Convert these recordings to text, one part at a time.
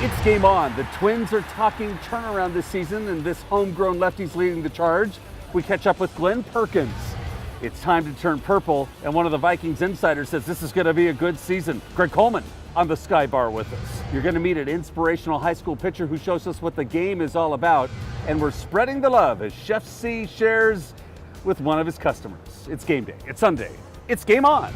It's game on. The Twins are talking turnaround this season, and this homegrown lefty's leading the charge. We catch up with Glen Perkins. It's time to turn purple, and one of the Vikings insiders says this is going to be a good season. Greg Coleman on the Skybar with us. You're going to meet an inspirational high school pitcher who shows us what the game is all about, and we're spreading the love as Chef C shares with one of his customers. It's game day. It's Sunday. It's game on.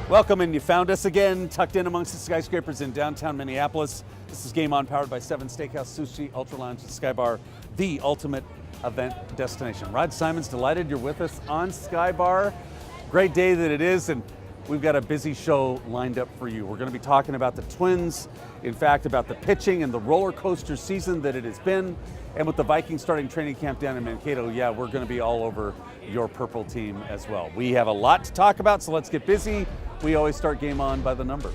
Welcome, and you found us again, tucked in amongst the skyscrapers in downtown Minneapolis. This is Game On, powered by 7 Steakhouse, Sushi, Ultralounge, and Skybar, the ultimate event destination. Rod Simon's delighted you're with us on Skybar. Great day that it is, and we've got a busy show lined up for you. We're going to be talking about the Twins, in fact, about the pitching and the roller coaster season that it has been, and with the Vikings starting training camp down in Mankato, yeah, we're going to be all over your purple team as well. We have a lot to talk about, so let's get busy. We always start Game On by the numbers.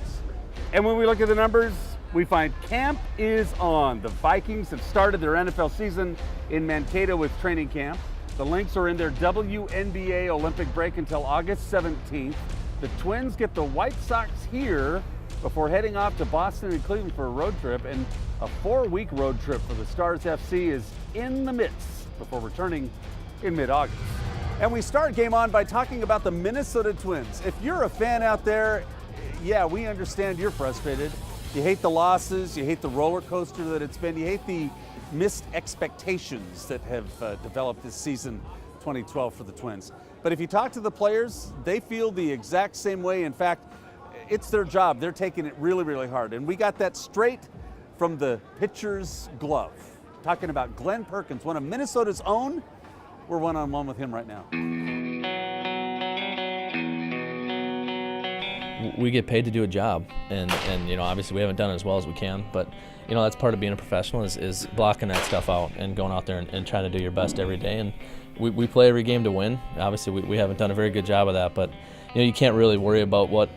And when we look at the numbers, we find camp is on. The Vikings have started their NFL season in Mankato with training camp. The Lynx are in their WNBA Olympic break until August 17th. The Twins get the White Sox here before heading off to Boston and Cleveland for a road trip, and a 4-week road trip for the Stars FC is in the midst before returning in mid-August. And we start Game On by talking about the Minnesota Twins. If you're a fan out there, yeah, we understand you're frustrated. You hate the losses, you hate the roller coaster that it's been, you hate the missed expectations that have developed this season 2012 for the Twins. But if you talk to the players, they feel the exact same way. In fact, it's their job. They're taking it really, really hard. And we got that straight from the pitcher's glove. Talking about Glen Perkins, one of Minnesota's own. We're one-on-one with him right now. We get paid to do a job, and you know, obviously we haven't done it as well as we can, but you know, that's part of being a professional is blocking that stuff out and going out there and trying to do your best every day. And we play every game to win. Obviously we haven't done a very good job of that, but you know, you can't really worry about what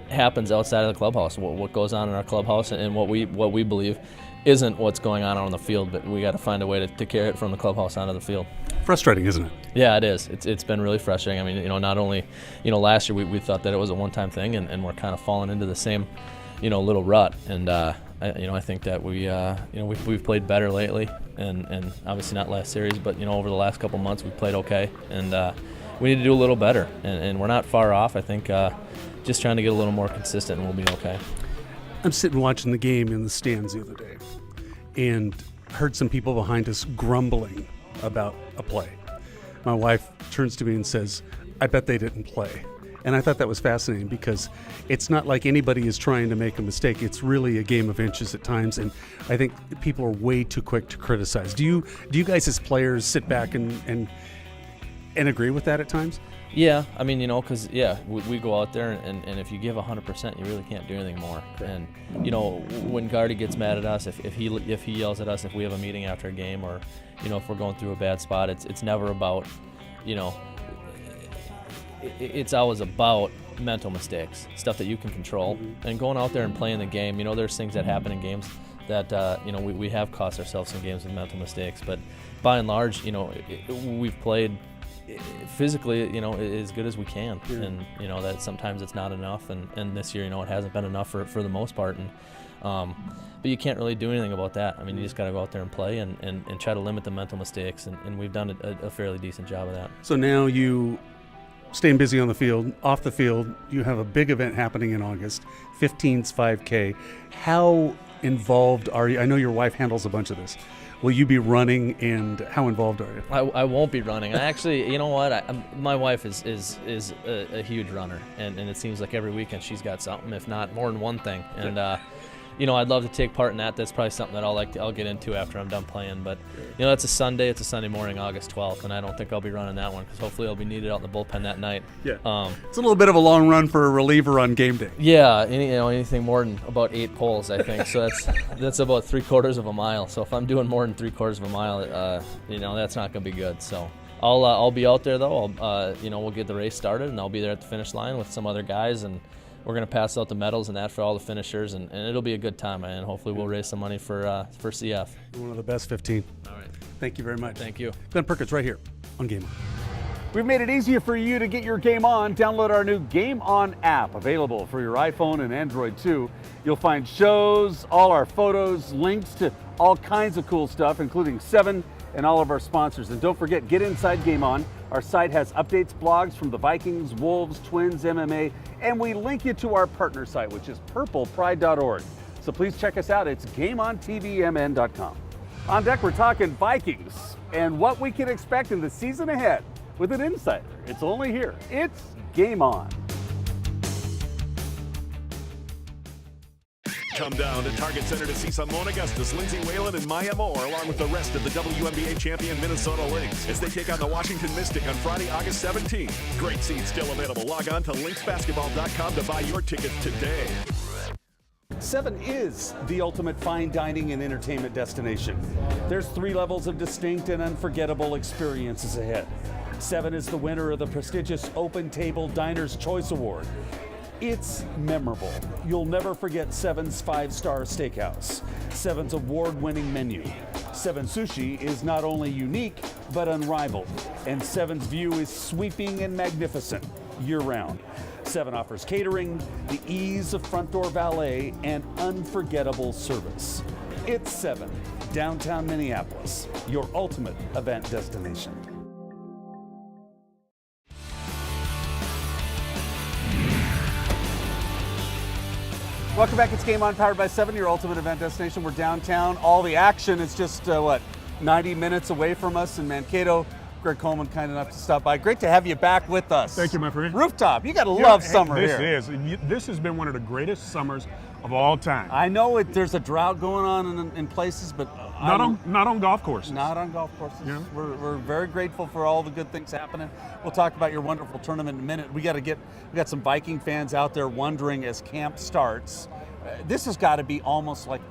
happens outside of the clubhouse, what goes on in our clubhouse, and what we believe isn't what's going on the field, but we got to find a way to carry it from the clubhouse onto the field. Frustrating, isn't it? Yeah, it is. It's been really frustrating. I mean, you know, not only, you know, last year we thought that it was a one-time thing, and we're kind of falling into the same, you know, little rut. And I think that we've played better lately, and obviously not last series, but you know, over the last couple months we've played okay, and we need to do a little better, and we're not far off. I think just trying to get a little more consistent, and we'll be okay. I'm sitting watching the game in the stands the other day and heard some people behind us grumbling about a play. My wife turns to me and says, I bet they didn't play. And I thought that was fascinating because it's not like anybody is trying to make a mistake. It's really a game of inches at times, and I think people are way too quick to criticize. Do you guys as players sit back and agree with that at times? Yeah, I mean, you know, because, yeah, we go out there, and if you give 100%, you really can't do anything more. And, you know, when Gardy gets mad at us, if he yells at us, if we have a meeting after a game, or, you know, if we're going through a bad spot, it's never about, you know, it's always about mental mistakes, stuff that you can control. Mm-hmm. And going out there and playing the game, you know, there's things that happen in games that, you know, we have cost ourselves some games with mental mistakes. But by and large, you know, we've played physically, you know, as good as we can, and you know that sometimes it's not enough, and this year, you know, it hasn't been enough for the most part, and but you can't really do anything about that. I mean, you just got to go out there and play and try to limit the mental mistakes, and we've done a fairly decent job of that. So now you staying busy on the field, off the field, you have a big event happening in August, 15's 5K. How involved are you? I know your wife handles a bunch of this. Will you be running, and how involved are you? I won't be running. I actually, you know what? My wife is a huge runner, and it seems like every weekend she's got something, if not more than one thing. And you know, I'd love to take part in that. That's probably something that I'll get into after I'm done playing. But you know, it's a Sunday morning, August 12th, and I don't think I'll be running that one because hopefully I'll be needed out in the bullpen that night. Yeah. It's a little bit of a long run for a reliever on game day. Yeah, anything more than about 8 poles, I think. So that's about 3/4 of a mile. So if I'm doing more than 3/4 of a mile, you know, that's not going to be good. So I'll be out there though. You know, we'll get the race started, and I'll be there at the finish line with some other guys, and we're going to pass out the medals and that for all the finishers, and it'll be a good time, and hopefully we'll raise some money for CF. One of the best 15. All right. Thank you very much. Thank you. Glen Perkins right here on Game On. We've made it easier for you to get your game on. Download our new GameON app, available for your iPhone and Android too. You'll find shows, all our photos, links to all kinds of cool stuff, including 7 and all of our sponsors. And don't forget, get inside GameON. Our site has updates, blogs from the Vikings, Wolves, Twins, MMA, and we link you to our partner site, which is purplepride.org. So please check us out. It's GameOnTVMN.com. On deck, we're talking Vikings and what we can expect in the season ahead with an insider. It's only here. It's Game On. Come down to Target Center to see Simone Augustus, Lindsay Whalen, and Maya Moore, along with the rest of the WNBA champion Minnesota Lynx, as they take on the Washington Mystic on Friday, August 17th. Great seats still available. Log on to lynxbasketball.com to buy your tickets today. 7 is the ultimate fine dining and entertainment destination. There's 3 levels of distinct and unforgettable experiences ahead. 7 is the winner of the prestigious Open Table Diner's Choice Award. It's memorable. You'll never forget 7's 5-star steakhouse, 7's award-winning menu. 7 Sushi is not only unique, but unrivaled. And 7's view is sweeping and magnificent year-round. 7 offers catering, the ease of front door valet, and unforgettable service. It's 7, downtown Minneapolis, your ultimate event destination. Welcome back. It's Game On, powered by 7, your ultimate event destination. We're downtown. All the action is just, 90 minutes away from us in Mankato. Greg Coleman, kind enough to stop by. Great to have you back with us. Thank you, my friend. Rooftop, you got to love summer here. This has been one of the greatest summers of all time. I know there's a drought going on in places, but not on golf courses. Not on golf courses. Yeah. We're very grateful for all the good things happening. We'll talk about your wonderful tournament in a minute. We got some Viking fans out there wondering as camp starts. This has got to be almost like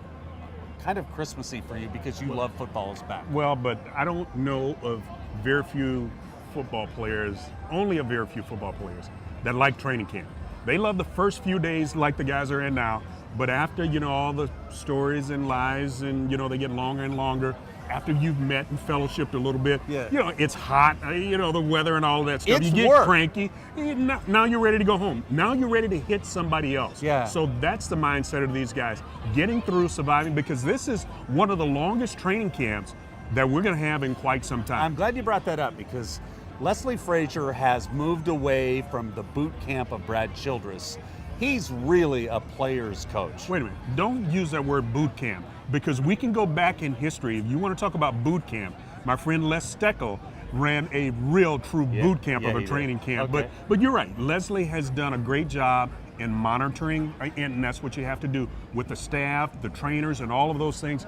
kind of Christmassy for you because you love football is back. Well, but I don't know of very few football players, only a very few football players that like training camp. They love the first few days like the guys are in now, but after, all the stories and lies and, they get longer and longer, after you've met and fellowshipped a little bit, it's hot, the weather and all of that stuff. It's you get work. cranky. Now you're ready to go home. Now you're ready to hit somebody else. Yeah. So that's the mindset of these guys, getting through, surviving, because this is one of the longest training camps that we're going to have in quite some time. I'm glad you brought that up because Leslie Frazier has moved away from the boot camp of Brad Childress. He's really a player's coach. Wait a minute, don't use that word boot camp, because we can go back in history. If you want to talk about boot camp, my friend Les Steckel ran a real true boot camp of a training camp. Okay. But you're right, Leslie has done a great job in monitoring, and that's what you have to do with the staff, the trainers, and all of those things.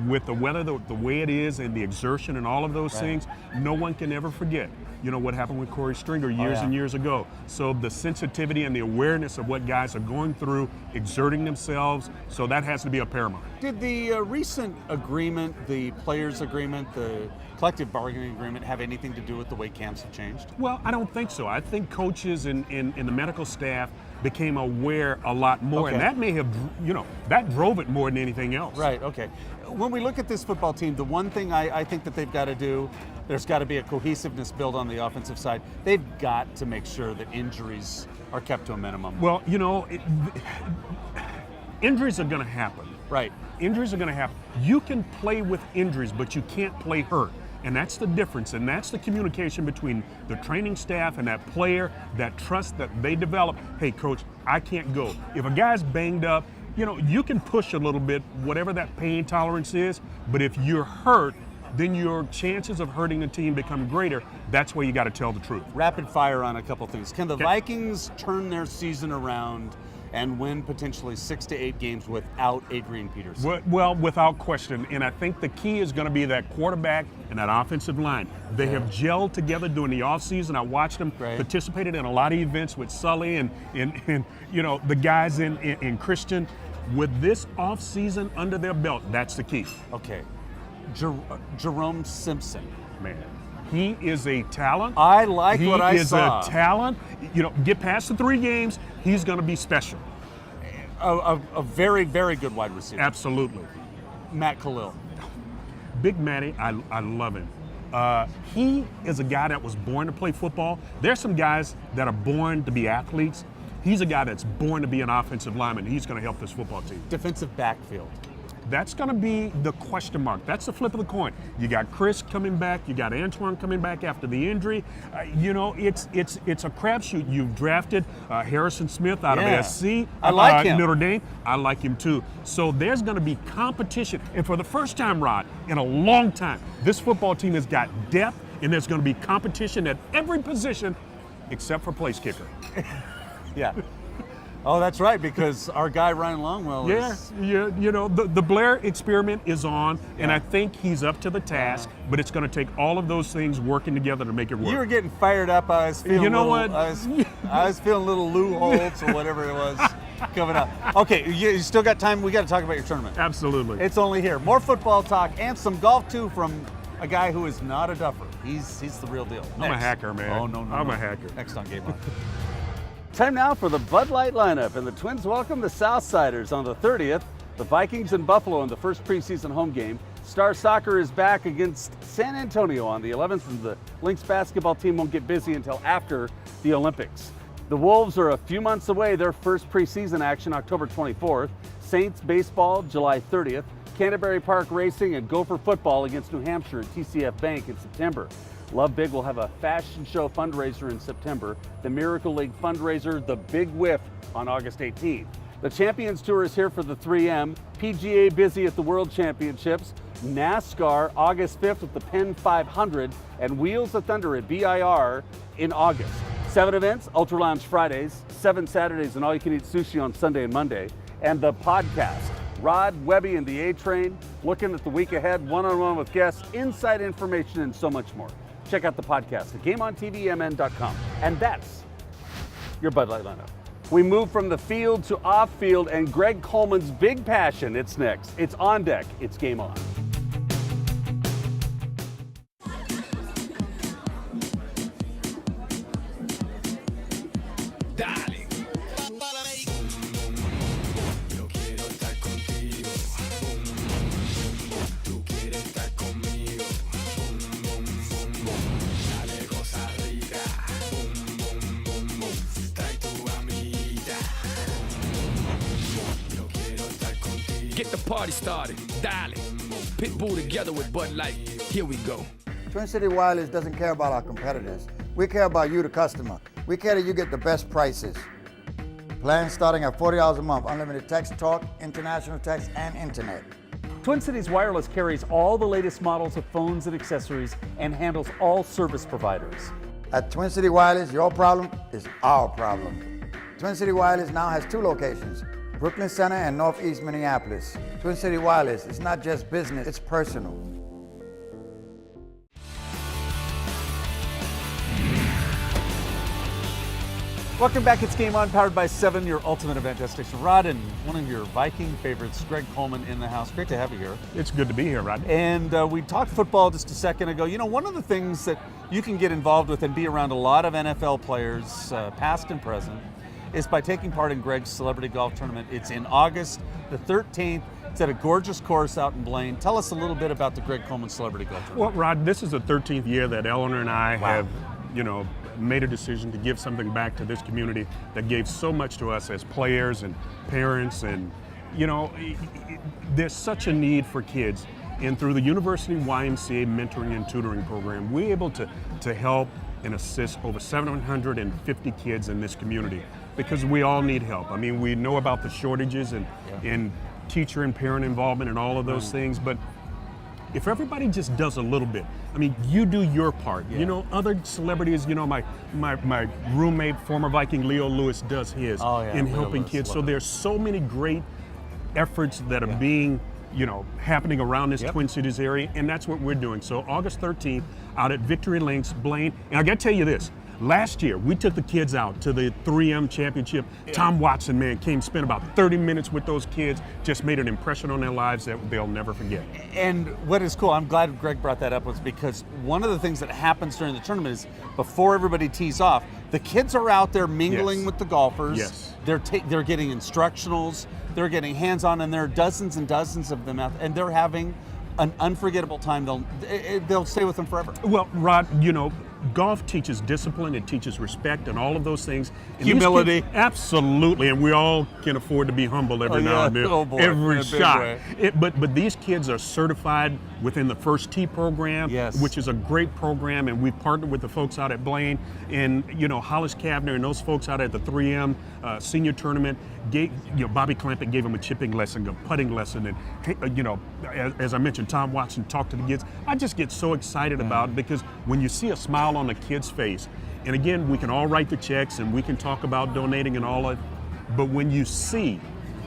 With the weather the way it is and the exertion and all of those things, no one can ever forget what happened with Corey Stringer years and years ago. So the sensitivity and the awareness of what guys are going through, exerting themselves, so that has to be a paramount. Did the recent agreement, the players' agreement, the collective bargaining agreement, have anything to do with the way camps have changed? Well, I don't think so. I think coaches and the medical staff became aware a lot more, and that may have, that drove it more than anything else. Right, okay. When we look at this football team, the one thing I think that they've got to do, there's got to be a cohesiveness built on the offensive side. They've got to make sure that injuries are kept to a minimum. Well, injuries are going to happen. Right. Injuries are going to happen. You can play with injuries, but you can't play hurt. And that's the difference, and that's the communication between the training staff and that player, that trust that they develop. Hey, coach, I can't go. If a guy's banged up, you can push a little bit, whatever that pain tolerance is, but if you're hurt, then your chances of hurting the team become greater. That's where you got to tell the truth. Rapid fire on a couple things. Can the Vikings turn their season around and win potentially 6 to 8 games without Adrian Peterson? Well, without question. And I think the key is going to be that quarterback and that offensive line. They have gelled together during the offseason. I watched them participated in a lot of events with Sully and the guys in Christian. With this offseason under their belt, that's the key. Okay. Jerome Simpson. Man, he is a talent. I like what I He saw. is a talent. Get past the 3 games, he's going to be special. A very, very good wide receiver. Absolutely. Matt Khalil. Big Matty, I love him. He is a guy that was born to play football. There's some guys that are born to be athletes. He's a guy that's born to be an offensive lineman. He's going to help this football team. Defensive backfield. That's going to be the question mark. That's the flip of the coin. You got Chris coming back. You got Antoine coming back after the injury. It's a crapshoot. You've drafted Harrison Smith out of SC. I like him. Notre Dame. I like him too. So there's going to be competition. And for the first time, Rod, in a long time, this football team has got depth, and there's going to be competition at every position except for place kicker. Yeah. Oh, that's right, because our guy Ryan Longwell is... The Blair experiment is on, and I think he's up to the task, but it's going to take all of those things working together to make it work. You were getting fired up. I was feeling I was feeling little loopholes or whatever it was coming up. Okay, you still got time. We got to talk about your tournament. Absolutely. It's only here. More football talk and some golf, too, from a guy who is not a duffer. He's the real deal. I'm a hacker, man. Oh, no. I'm a hacker. Next on GameON. Time now for the Bud Light lineup, and the Twins welcome the Southsiders on the 30th. The Vikings in Buffalo in the first preseason home game. Star Soccer is back against San Antonio on the 11th, and the Lynx basketball team won't get busy until after the Olympics. The Wolves are a few months away. Their first preseason action October 24th. Saints baseball July 30th. Canterbury Park Racing and Gopher football against New Hampshire at TCF Bank in September. Love Big will have a fashion show fundraiser in September. The Miracle League fundraiser, The Big Whiff, on August 18th. The Champions Tour is here for the 3M. PGA busy at the World Championships. NASCAR August 5th with the Penn 500 and Wheels of Thunder at BIR in August. 7 events, Ultralounge Fridays, 7 Saturdays, and all-you-can-eat sushi on Sunday and Monday. And the podcast, Rod, Webby, and the A-Train, looking at the week ahead, one-on-one with guests, inside information, and so much more. Check out the podcast at GameOnTVMN.com. And that's your Bud Light lineup. We move from the field to off-field, and Greg Coleman's big passion, it's next. It's on deck. It's Game On. Get the party started. Dale. Pitbull together with Bud Light. Here we go. Twin City Wireless doesn't care about our competitors. We care about you, the customer. We care that you get the best prices. Plans starting at $40 a month, unlimited text, talk, international text, and internet. Twin Cities Wireless carries all the latest models of phones and accessories and handles all service providers. At Twin City Wireless, your problem is our problem. Twin City Wireless now has 2 locations, Brooklyn Center and Northeast Minneapolis. Twin City Wireless, it's not just business, it's personal. Welcome back. It's Game On, powered by 7, your ultimate event destination. Rod, and one of your Viking favorites, Greg Coleman, in the house. Great to have you here. It's good to be here, Rod. And we talked football just a second ago. You know, one of the things that you can get involved with and be around a lot of NFL players, past and present, is by taking part in Greg's Celebrity Golf Tournament. It's in August the 13th. It's at a gorgeous course out in Blaine. Tell us a little bit about the Greg Coleman Celebrity Golf Tournament. Well, Rod, this is the 13th year that Eleanor and I have, made a decision to give something back to this community that gave so much to us as players and parents. And, there's such a need for kids. And through the University YMCA Mentoring and Tutoring Program, we're able to help and assist over 750 kids in this community, because we all need help. I mean, we know about the shortages and teacher and parent involvement and all of those things, but if everybody just does a little bit, I mean, you do your part. Yeah. Other celebrities, my roommate, former Viking Leo Lewis, does his in Leo helping Lewis, kids. love So it. there's so many great efforts that are being happening around this Twin Cities area, and that's what we're doing. So August 13th, out at Victory Links, Blaine. And I got to tell you this, last year we took the kids out to the 3M Championship. Tom Watson, man, spent about 30 minutes with those kids, just made an impression on their lives that they'll never forget. And what is cool, I'm glad Greg brought that up, was because one of the things that happens during the tournament is before everybody tees off, the kids are out there mingling with the golfers. Yes. They're getting instructionals, they're getting hands-on, and there are dozens and dozens of them out, and they're having an unforgettable time. They'll stay with them forever. Well, Rod, you know, golf teaches discipline, it teaches respect, and all of those things. And these Humility. kids- absolutely, and we all can afford to be humble every now and then. Oh, boy. Every In a big shot. way. But these kids are certified within the First Tee program, Yes. which is a great program, and we've partnered with the folks out at Blaine, and you know, Hollis Kavner and those folks out at the 3M senior tournament. Bobby Clampett gave them a chipping lesson, a putting lesson, and you know, as I mentioned, Tom Watson talked to the kids. I just get so excited about it because when you see a smile on a kid's face, and again, we can all write the checks and we can talk about donating and all that, but when you see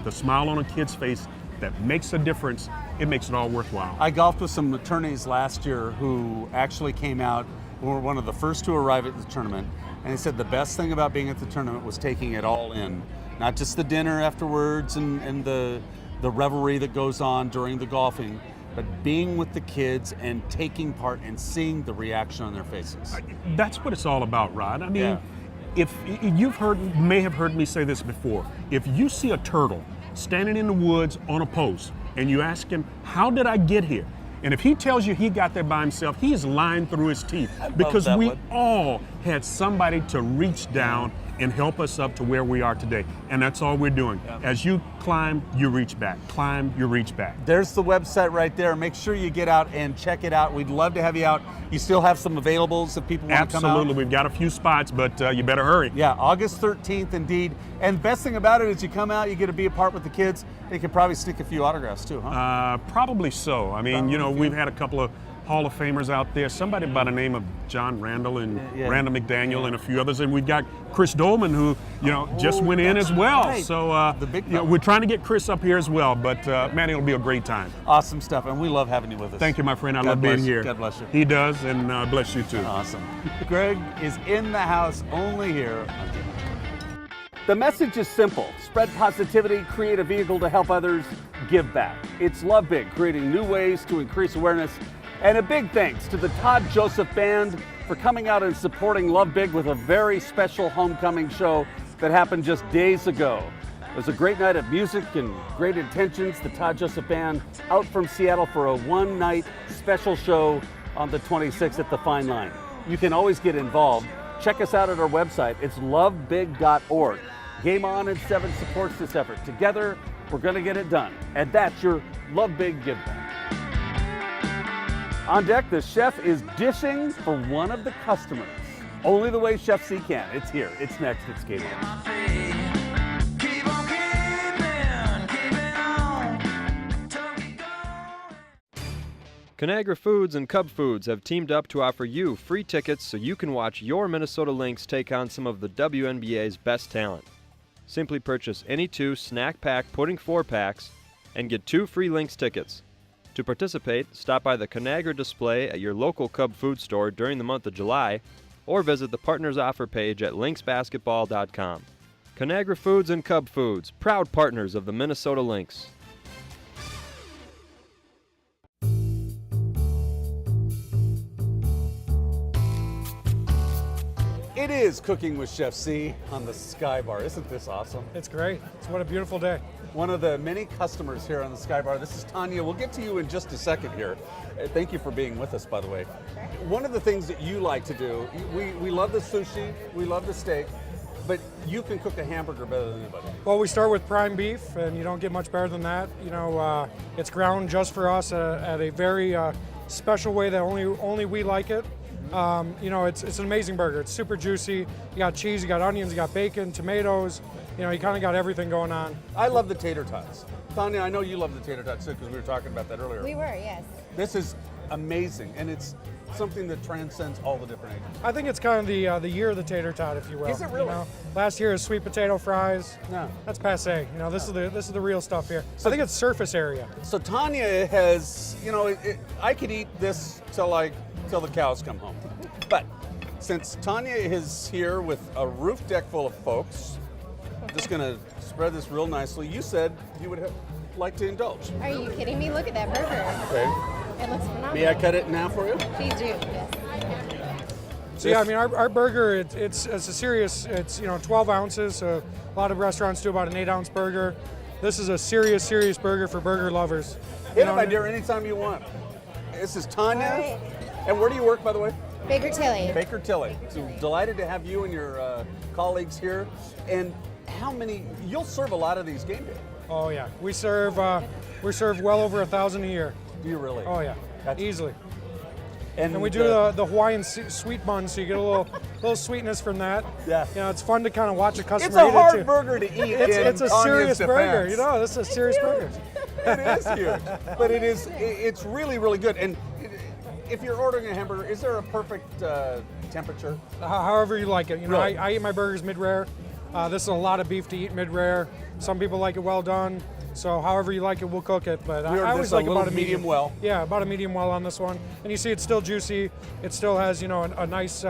the smile on a kid's face that makes a difference, it makes it all worthwhile. I golfed with some attorneys last year who actually came out, were one of the first to arrive at the tournament, and they said the best thing about being at the tournament was taking it all in. Not just the dinner afterwards and the revelry that goes on during the golfing, but being with the kids and taking part and seeing the reaction on their faces. That's what it's all about, Rod. I mean, Yeah. if may have heard me say this before, if you see a turtle standing in the woods on a post and you ask him, how did I get here? And if he tells you he got there by himself, he is lying through his teeth because that we one. all had somebody to reach down and help us up to where we are today. And that's all we're doing. As you climb, you reach back. Climb, you reach back. There's the website right there. Make sure you get out and check it out. We'd love to have you out. You still have some availables if people want to come out? Absolutely. We've got a few spots, but you better hurry. Yeah, August 13th indeed. And the best thing about it is you come out, you get to be a part with the kids. They could probably sneak a few autographs too, huh? Probably so. I mean, Probably you know, a few. we've had a couple of Hall of Famers out there. Somebody by the name of John Randall and Yeah. Randall McDaniel and a few others. And we've got Chris Dolman, who, you know, just went in that's as well. right. So, The big you know, fella. we're trying to get Chris up here as well. But, man, it'll be a great time. Awesome stuff, and we love having you with us. Thank you, my friend. I God love being bless you. here. God bless you. He does, and bless you too. Awesome. Greg is in the house only here on GameON. The message is simple. Spread positivity, create a vehicle to help others, give back. It's Love Big, creating new ways to increase awareness. And a big thanks to the Todd Joseph Band for coming out and supporting Love Big with a very special homecoming show that happened just days ago. It was a great night of music and great intentions. The Todd Joseph Band out from Seattle for a one-night special show on the 26th at the Fine Line. You can always get involved. Check us out at our website. It's lovebig.org. GameON and 7 supports this effort. Together, we're going to get it done. And that's your Love Big Give Back. On deck, the chef is dishing for one of the customers. Only the way Chef C can. It's here. It's next. It's GameON. Conagra Foods and Cub Foods have teamed up to offer you free tickets so you can watch your Minnesota Lynx take on some of the WNBA's best talent. Simply purchase any 2 snack pack pudding 4-packs and get 2 free Lynx tickets. To participate, stop by the Conagra display at your local Cub Food store during the month of July or visit the partners offer page at lynxbasketball.com. Conagra Foods and Cub Foods, proud partners of the Minnesota Lynx. It is Cooking with Chef C on the Skybar. Isn't this awesome? It's great. It's what a beautiful day. One of the many customers here on the Skybar. This is Tanya. We'll get to you in just a second here. Thank you for being with us, by the way. One of the things that you like to do, we love the sushi, we love the steak, but you can cook a hamburger better than anybody. Well, we start with prime beef, and you don't get much better than that. You know, it's ground just for us at a very special way that only we like it. You know, it's an amazing burger. It's super juicy. You got cheese, you got onions, you got bacon, tomatoes. You know, you kind of got everything going on. I love the tater tots. Tanya, I know you love the tater tots too, because we were talking about that earlier. We were, yes. This is amazing, and it's something that transcends all the different ages. I think it's kind of the year of the tater tot, if you will. Is it really? You know, last year is sweet potato fries. No. That's passé. You know, this is the real stuff here. I think it's surface area. So Tanya has, you know, I could eat this till the cows come home. But since Tanya is here with a roof deck full of folks, I'm just gonna spread this real nicely. You said you would like to indulge. Are you kidding me? Look at that burger. Okay. It looks phenomenal. May I cut it now for you? Please do, yes. So yeah, I mean, our burger, it's a serious, it's, you know, 12 ounces. So a lot of restaurants do about an 8-ounce burger. This is a serious burger for burger lovers. Hit it, my dear, anytime you want. This is Tanya. All right. And where do you work, by the way? Baker Tilly. Baker Tilly. So delighted to have you and your colleagues here. And how many? You'll serve a lot of these game days. Oh yeah, we serve well over 1,000 a year. Do you really? Oh yeah, That's easily. And we do the Hawaiian sweet bun, so you get a little sweetness from that. Yeah. You know, it's fun to kind of watch a customer It's a eat it hard too. burger to eat. It's a serious burger. Defense. You know, this is a serious burger. It is huge, but it's really, really good. And if you're ordering a hamburger, is there a perfect temperature? However you like it. You know, Really? I eat my burgers mid-rare. This is a lot of beef to eat mid-rare. Some people like it well done. So however you like it, we'll cook it. But I always like about a medium well. Yeah, about a medium well on this one. And you see it's still juicy. It still has, you know, a nice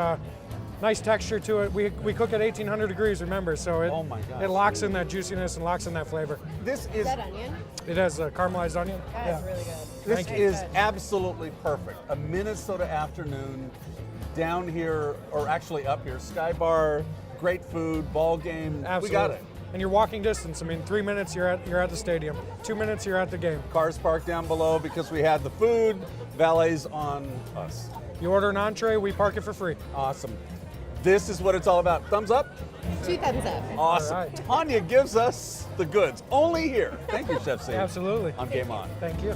nice texture to it. We cook at 1,800 degrees, remember, so Oh my God. it locks in that juiciness and locks in that flavor. This Is is that onion? It has a caramelized onion. That is really good. this is absolutely perfect. A Minnesota afternoon down here, or actually up here. Skybar, great food, ball game. Absolutely. We got it. And you're walking distance. I mean, 3 minutes you're at the stadium. 2 minutes you're at the game. Cars parked down below because we had the food. Valet's on us. You order an entree, we park it for free. Awesome. This is what it's all about. Thumbs up? 2 thumbs up. Awesome. All right. Tanya gives us the goods. Only here. Thank you, Chef C. Absolutely. On Game On. Thank you.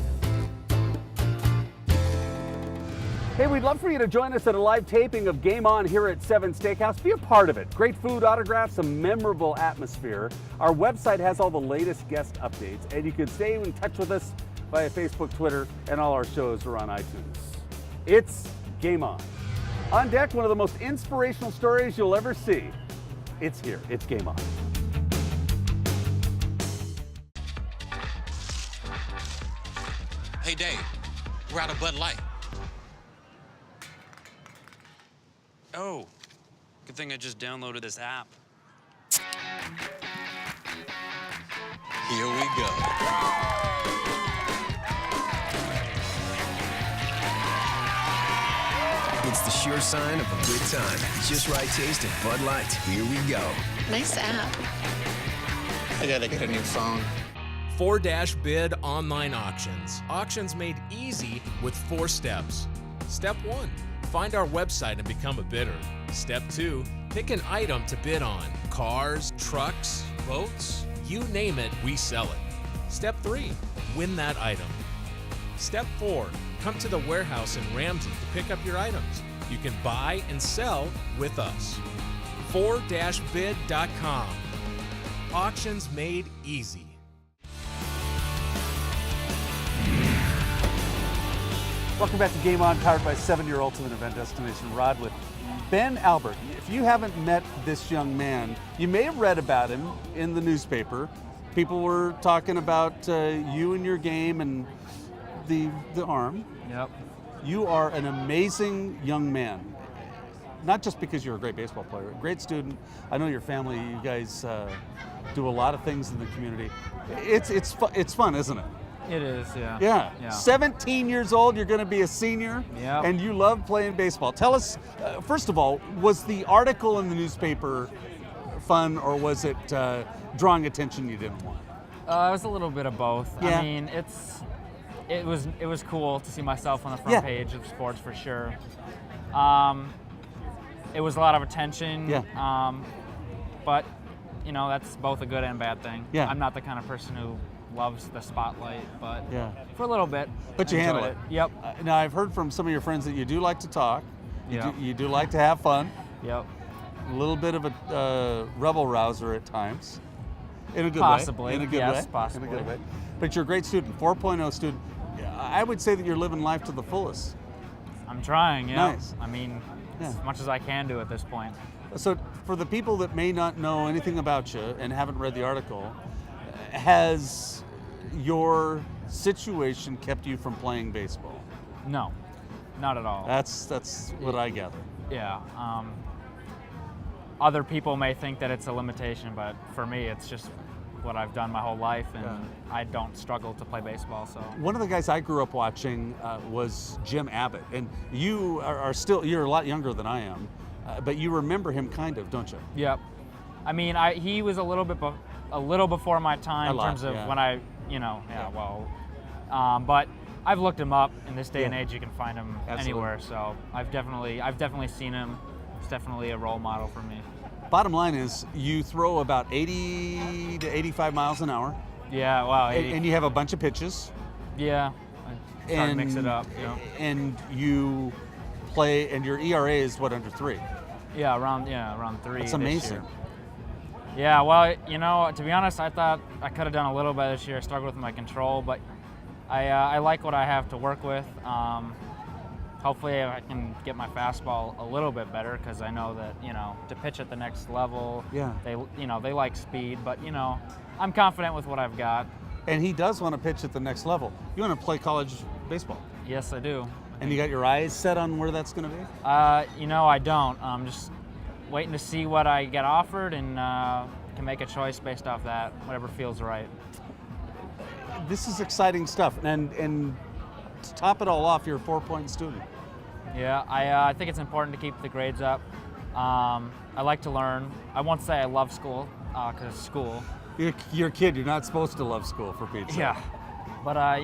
Hey, we'd love for you to join us at a live taping of Game On here at 7 Steakhouse. Be a part of it. Great food, autographs, a memorable atmosphere. Our website has all the latest guest updates, and you can stay in touch with us via Facebook, Twitter, and all our shows are on iTunes. It's Game On. On deck, one of the most inspirational stories you'll ever see. It's here. It's Game On. Hey, Dave, we're out of Bud Light. Oh, good thing I just downloaded this app. Here we go. It's the sure sign of a good time. Just right taste of Bud Light. Here we go. Nice app. I gotta get a new phone. 4-Bid online auctions. Auctions made easy with 4 steps. Step 1, find our website and become a bidder. Step 2, pick an item to bid on. Cars, trucks, boats, you name it, we sell it. Step 3, win that item. Step 4, come to the warehouse in Ramsey to pick up your items. You can buy and sell with us. 4-bid.com. Auctions made easy. Welcome back to Game On, powered by 7-Year Ultimate Event Destination Rod with Ben Albert. If you haven't met this young man, you may have read about him in the newspaper. People were talking about you and your game and the arm. Yep. You are an amazing young man. Not just because you're a great baseball player, a great student. I know your family, you guys do a lot of things in the community. It's fun, isn't it? It is, yeah. Yeah. 17 years old, you're going to be a senior, Yep. and you love playing baseball. Tell us, first of all, was the article in the newspaper fun, or was it drawing attention you didn't want? It was a little bit of both. Yeah. I mean, it was cool to see myself on the front page of sports for sure. It was a lot of attention. Yeah. But you know, that's both a good and bad thing. Yeah. I'm not the kind of person who loves the spotlight, but Yeah. for a little bit. But you I handle enjoyed it. Yep. Now, I've heard from some of your friends that you do like to talk. Yep. You do like to have fun. Yep. A little bit of a rebel rouser at times. In a good Possibly, way. In a good yes, way. possibly. In a good way. But you're a great student, 4.0 student. I would say that you're living life to the fullest. I'm trying, yeah. Nice. I mean, Yeah. as much as I can do at this point. So for the people that may not know anything about you and haven't read the article, has your situation kept you from playing baseball? No, not at all. That's what I gather. Yeah. Other people may think that it's a limitation, but for me, it's just what I've done my whole life, and I don't struggle to play baseball. So One of the guys I grew up watching was Jim Abbott, and you are still, you're a lot younger than I am, but you remember him kind of, don't you? Yep. I mean, he was a little bit a little before my time in terms of when I, but I've looked him up. In this day and age, you can find him anywhere. So I've definitely seen him. It's definitely a role model for me. Bottom line is, you throw about 80 to 85 miles an hour. Yeah, wow. And you have a bunch of pitches. Yeah, I try to mix it up. And you play, and your ERA is what, under 3? Yeah, around 3. That's amazing. Yeah, well, to be honest, I thought I could have done a little better this year. I struggled with my control, but I like what I have to work with. Hopefully I can get my fastball a little bit better, because I know that, to pitch at the next level, they like speed, but, I'm confident with what I've got. And he does want to pitch at the next level. You want to play college baseball? Yes, I do. And you got your eyes set on where that's going to be? I don't. I'm just waiting to see what I get offered, and can make a choice based off that, whatever feels right. This is exciting stuff. And to top it all off, you're a 4-point student. Yeah, I think it's important to keep the grades up. I like to learn. I won't say I love school, because school. You're a kid. You're not supposed to love school, for Pete's sake. Yeah, but I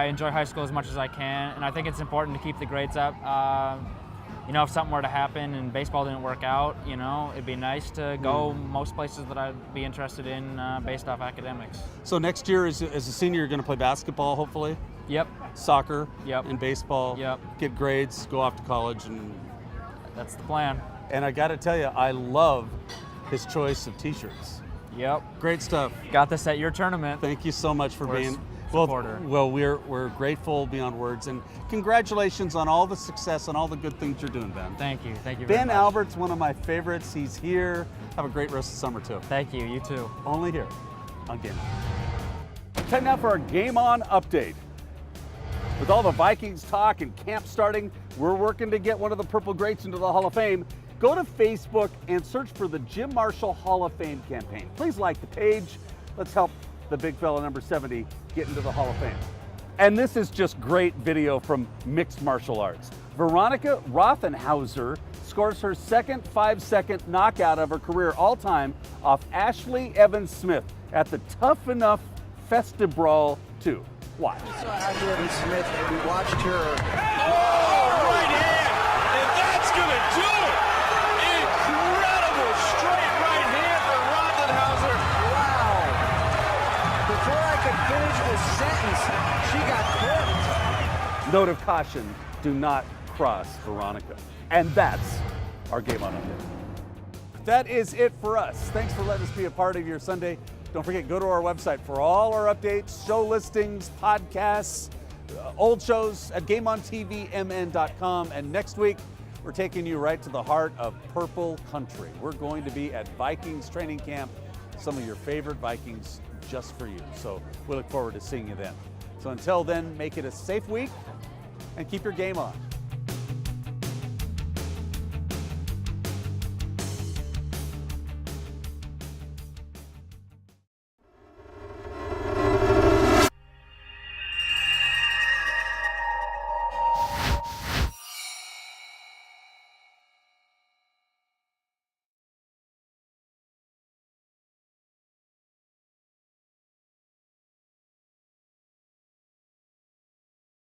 enjoy high school as much as I can, and I think it's important to keep the grades up. If something were to happen and baseball didn't work out, it'd be nice to go most places that I'd be interested in based off academics. So next year, as a senior, you're going to play basketball, hopefully? Yep. Soccer? Yep. And baseball? Yep. Get grades, go off to college, and that's the plan. And I got to tell you, I love his choice of t-shirts. Yep. Great stuff. Got this at your tournament. Thank you so much for being supporter. Well, we're grateful beyond words, and congratulations on all the success and all the good things you're doing, Ben. Thank you. Thank you Ben very much. Albert's one of my favorites. He's here. Have a great rest of summer too. Thank you. You too. Only here on GameON. Time now for our GameON update. With all the Vikings talk and camp starting, we're working to get one of the Purple Greats into the Hall of Fame. Go to Facebook and search for the Jim Marshall Hall of Fame campaign. Please like the page. Let's help the big fella number 70 get into the Hall of Fame. And this is just great video from mixed martial arts. Veronica Rothenhauser scores her second 5-second knockout of her career all time off Ashley Evans Smith at the Tough Enough Festive Brawl 2. Watch. Ashley Evans Smith, and we watched her. Oh, right hand! And that's going to do it! Incredible straight right hand for Rothenhauser. Wow! Before I could finish a sentence, she got clipped. Note of caution, do not cross Veronica. And that's our GameON update. That is it for us. Thanks for letting us be a part of your Sunday. Don't forget, go to our website for all our updates, show listings, podcasts, old shows at GameOnTVMN.com. And next week, we're taking you right to the heart of Purple Country. We're going to be at Vikings training camp, some of your favorite Vikings just for you. So we look forward to seeing you then. So until then, make it a safe week and keep your game on.